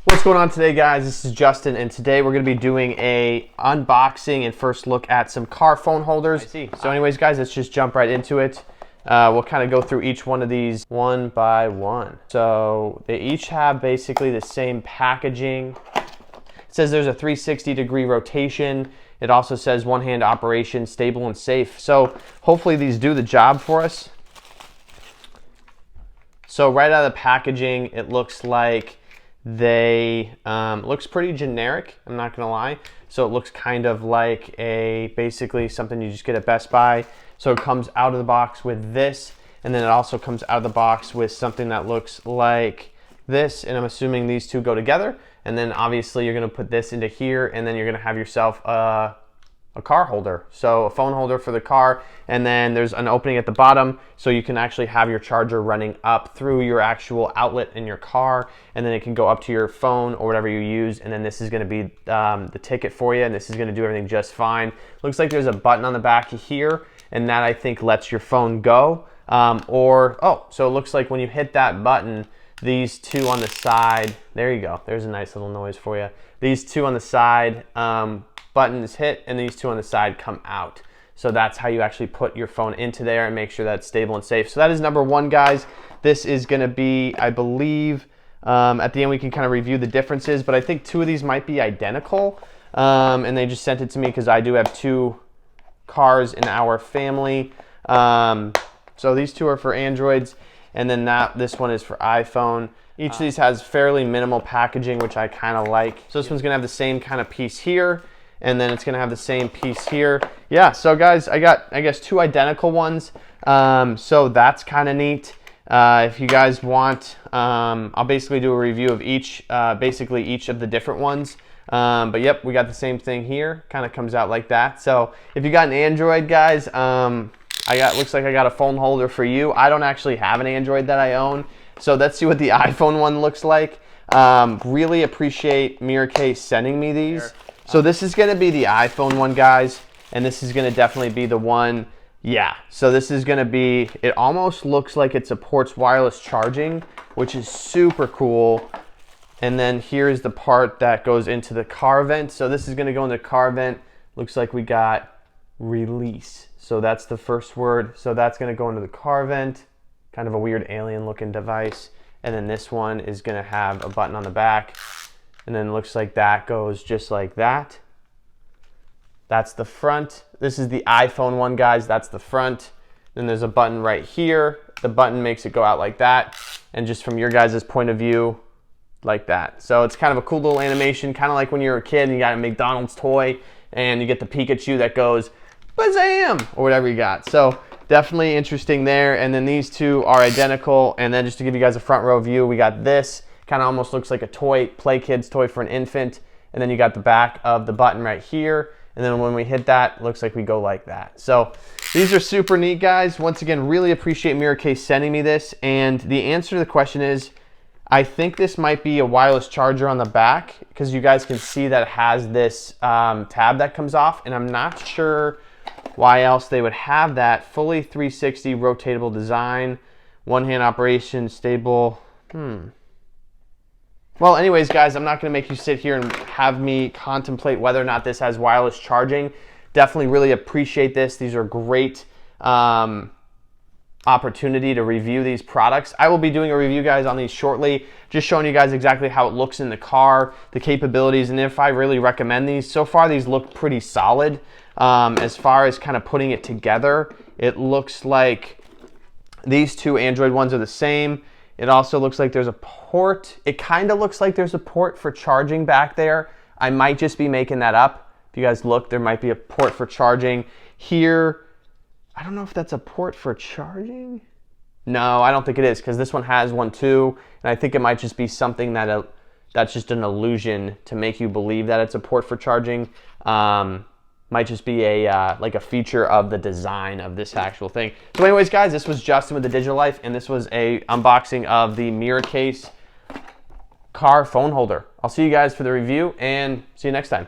What's going on today, guys? This is Justin, and today we're going to be doing a unboxing and first look at some car phone holders. So anyways, guys, let's just jump right into it. We'll kind of go through each one of these one by one. So they each have basically the same packaging. It says there's a 360-degree rotation. It also says one-hand operation, stable and safe. So hopefully these do the job for us. So right out of the packaging, it looks like they looks pretty generic, I'm not gonna lie. So it looks kind of like basically something you just get at Best Buy. So it comes out of the box with this, and then it also comes out of the box with something that looks like this, and I'm assuming these two go together. And then obviously you're gonna put this into here, and then you're gonna have yourself a car holder, so a phone holder for the car, and then there's an opening at the bottom so you can actually have your charger running up through your actual outlet in your car, and then it can go up to your phone or whatever you use, and then this is going to be the ticket for you, and this is going to do everything just fine. Looks like there's a button on the back here, and that I think lets your phone go, so it looks like when you hit that button, these two on the side, there you go, there's a nice little noise for you. These two on the side, button is hit, and these two on the side come out. So that's how you actually put your phone into there and make sure that it's stable and safe. So that is number one, guys. This is gonna be, I believe, at the end we can kind of review the differences, but I think two of these might be identical. And they just sent it to me because I do have two cars in our family. So these two are for Androids, and then this one is for iPhone. Each of these has fairly minimal packaging, which I kind of like. So this one's gonna have the same kind of piece here, and then it's gonna have the same piece here. Yeah, so guys, I got, I guess, two identical ones. So that's kind of neat. If you guys want, I'll basically do a review of each, basically each of the different ones. But yep, we got the same thing here. Kind of comes out like that. So if you got an Android, guys, looks like I got a phone holder for you. I don't actually have an Android that I own. So let's see what the iPhone one looks like. Really appreciate Miracase sending me these. So this is gonna be the iPhone one, guys, and this is gonna definitely be the one, yeah. So this is gonna be, it almost looks like it supports wireless charging, which is super cool. And then here's the part that goes into the car vent. So this is gonna go in the car vent. Looks like we got release. So that's the first word. So that's gonna go into the car vent, kind of a weird alien looking device. And then this one is gonna have a button on the back. And then it looks like that goes just like that. That's the front. This is the iPhone one, guys. That's the front. Then there's a button right here. The button makes it go out like that. And just from your guys' point of view, like that. So it's kind of a cool little animation, kind of like when you're a kid and you got a McDonald's toy and you get the Pikachu that goes, Bazam, or whatever you got. So definitely interesting there. And then these two are identical. And then just to give you guys a front row view, we got this. Kind of almost looks like a toy, Play Kids toy for an infant. And then you got the back of the button right here. And then when we hit that, looks like we go like that. So these are super neat, guys. Once again, really appreciate Miracase sending me this. And the answer to the question is, I think this might be a wireless charger on the back, because you guys can see that it has this tab that comes off. And I'm not sure why else they would have that. Fully 360 rotatable design, one-hand operation, stable. Well, anyways, guys, I'm not going to make you sit here and have me contemplate whether or not this has wireless charging. Definitely really appreciate this. These are great opportunity to review these products. I will be doing a review, guys, on these shortly, just showing you guys exactly how it looks in the car, the capabilities, and if I really recommend these. So far, these look pretty solid. As far as kind of putting it together, it looks like these two Android ones are the same. It also looks like there's a port. It kind of looks like there's a port for charging back there. I might just be making that up. If you guys look, there might be a port for charging. Here, I don't know if that's a port for charging. No, I don't think it is, because this one has one too. And I think it might just be something that's just an illusion to make you believe that it's a port for charging. Might just be like a feature of the design of this actual thing. So anyways, guys, this was Justin with The Digital Life, and this was a unboxing of the Miracase car phone holder. I'll see you guys for the review, and see you next time.